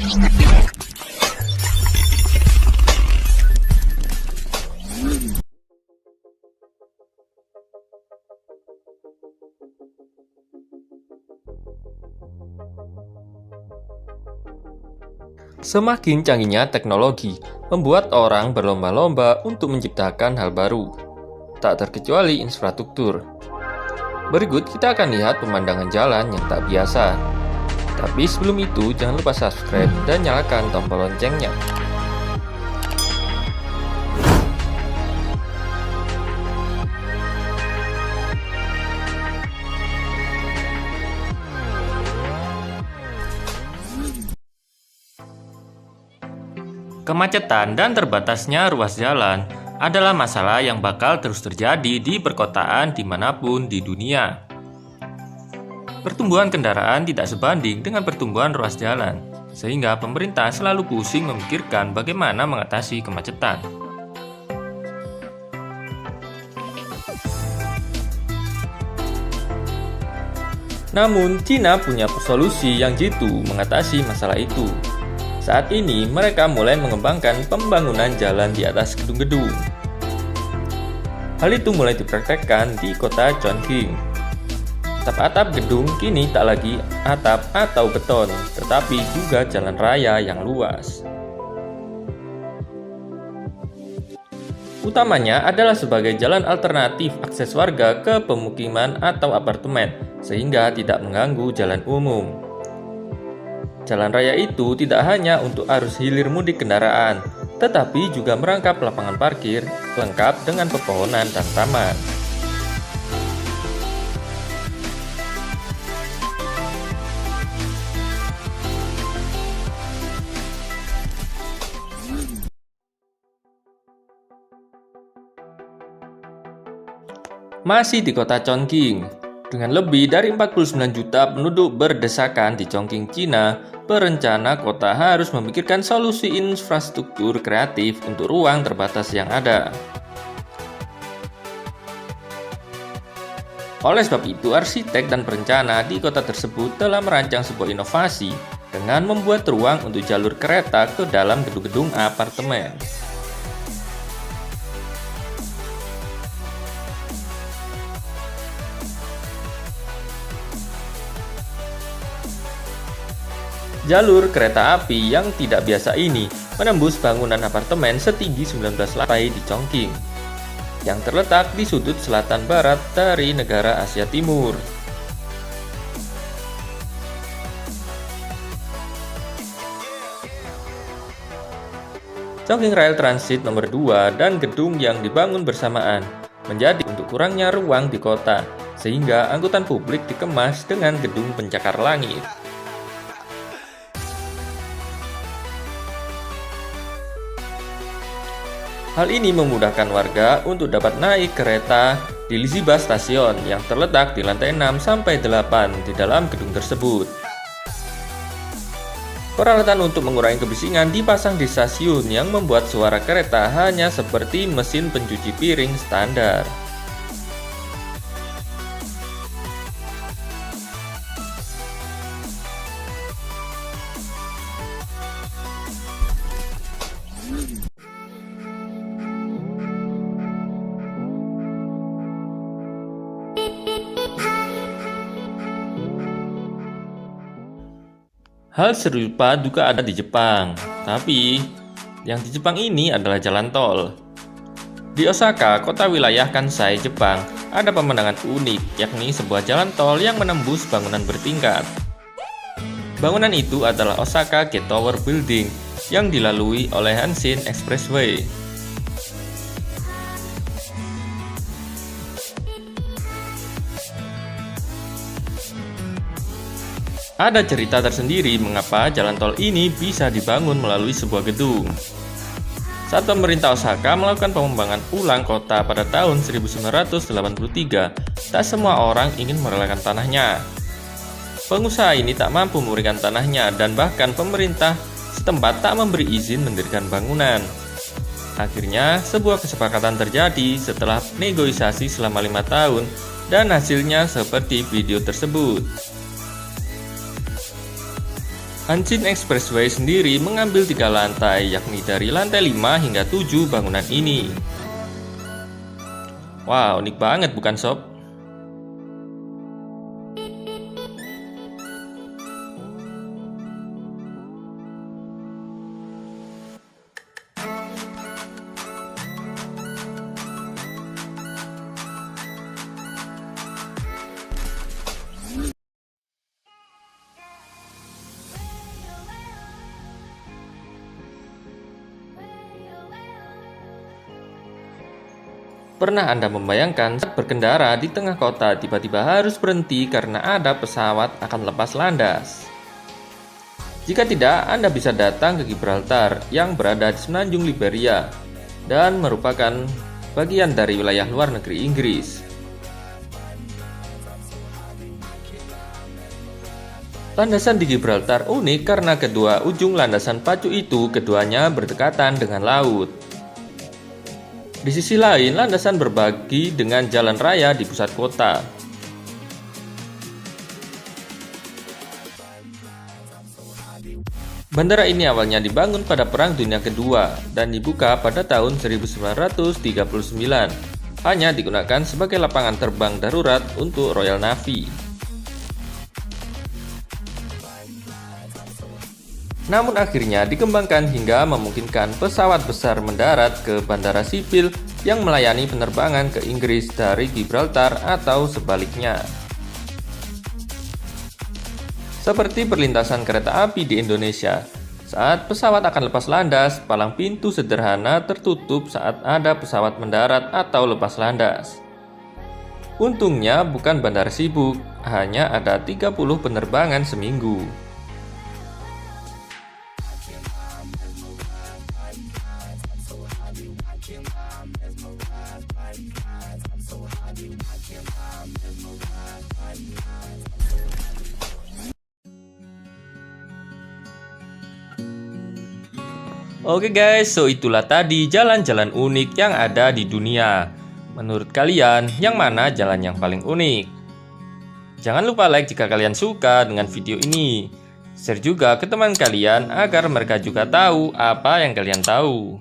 Semakin canggihnya teknologi membuat orang berlomba-lomba untuk menciptakan hal baru, tak terkecuali infrastruktur. Berikut kita akan lihat pemandangan jalan yang tak biasa. Tapi sebelum itu jangan lupa subscribe dan nyalakan tombol loncengnya. Kemacetan dan terbatasnya ruas jalan adalah masalah yang bakal terus terjadi di perkotaan dimanapun di dunia. Pertumbuhan kendaraan tidak sebanding dengan pertumbuhan ruas jalan, sehingga pemerintah selalu pusing memikirkan bagaimana mengatasi kemacetan. Namun, Cina punya solusi yang jitu mengatasi masalah itu. Saat ini, mereka mulai mengembangkan pembangunan jalan di atas gedung-gedung. Hal itu mulai dipraktekkan di kota Chongqing. Atap-atap gedung kini tak lagi atap atau beton, tetapi juga jalan raya yang luas. Utamanya adalah sebagai jalan alternatif akses warga ke pemukiman atau apartemen, sehingga tidak mengganggu jalan umum. Jalan raya itu tidak hanya untuk arus hilir mudik kendaraan, tetapi juga merangkap lapangan parkir, lengkap dengan pepohonan dan taman. Masih di kota Chongqing, dengan lebih dari 49 juta penduduk berdesakan di Chongqing, Cina, perencana kota harus memikirkan solusi infrastruktur kreatif untuk ruang terbatas yang ada. Oleh sebab itu, arsitek dan perencana di kota tersebut telah merancang sebuah inovasi dengan membuat ruang untuk jalur kereta ke dalam gedung-gedung apartemen. Jalur kereta api yang tidak biasa ini menembus bangunan apartemen setinggi 19 lantai di Chongqing, yang terletak di sudut selatan barat dari negara Asia Timur. Chongqing Rail Transit nomor 2 dan gedung yang dibangun bersamaan menjadi untuk kurangnya ruang di kota, sehingga angkutan publik dikemas dengan gedung pencakar langit. Hal ini memudahkan warga untuk dapat naik kereta di Liziba Station yang terletak di lantai 6 sampai 8 di dalam gedung tersebut. Peralatan untuk mengurangi kebisingan dipasang di stasiun yang membuat suara kereta hanya seperti mesin pencuci piring standar. Hal serupa juga ada di Jepang, tapi yang di Jepang ini adalah jalan tol. Di Osaka, kota wilayah Kansai, Jepang, ada pemandangan unik, yakni sebuah jalan tol yang menembus bangunan bertingkat. Bangunan itu adalah Osaka Gate Tower Building yang dilalui oleh Hanshin Expressway. Ada cerita tersendiri mengapa jalan tol ini bisa dibangun melalui sebuah gedung. Saat pemerintah Osaka melakukan pengembangan ulang kota pada tahun 1983, tak semua orang ingin merelakan tanahnya. Pengusaha ini tak mampu memberikan tanahnya dan bahkan pemerintah setempat tak memberi izin mendirikan bangunan. Akhirnya, sebuah kesepakatan terjadi setelah negosiasi selama 5 tahun dan hasilnya seperti video tersebut. Hanshin Expressway sendiri mengambil 3 lantai, yakni dari lantai 5 hingga 7 bangunan ini. Wah, unik banget bukan sob? Pernah Anda membayangkan saat berkendara di tengah kota tiba-tiba harus berhenti karena ada pesawat akan lepas landas? Jika tidak, Anda bisa datang ke Gibraltar yang berada di semenanjung Liberia dan merupakan bagian dari wilayah luar negeri Inggris. Landasan di Gibraltar unik karena kedua ujung landasan pacu itu keduanya berdekatan dengan laut. Di sisi lain, landasan berbagi dengan jalan raya di pusat kota. Bandara ini awalnya dibangun pada Perang Dunia Kedua dan dibuka pada tahun 1939. Hanya digunakan sebagai lapangan terbang darurat untuk Royal Navy. Namun akhirnya dikembangkan hingga memungkinkan pesawat besar mendarat ke bandara sipil yang melayani penerbangan ke Inggris dari Gibraltar atau sebaliknya. Seperti perlintasan kereta api di Indonesia, saat pesawat akan lepas landas, palang pintu sederhana tertutup saat ada pesawat mendarat atau lepas landas. Untungnya bukan bandara sibuk, hanya ada 30 penerbangan seminggu. Oke guys, so itulah tadi jalan-jalan unik yang ada di dunia. Menurut kalian, yang mana jalan yang paling unik? Jangan lupa like jika kalian suka dengan video ini. Share juga ke teman kalian agar mereka juga tahu apa yang kalian tahu.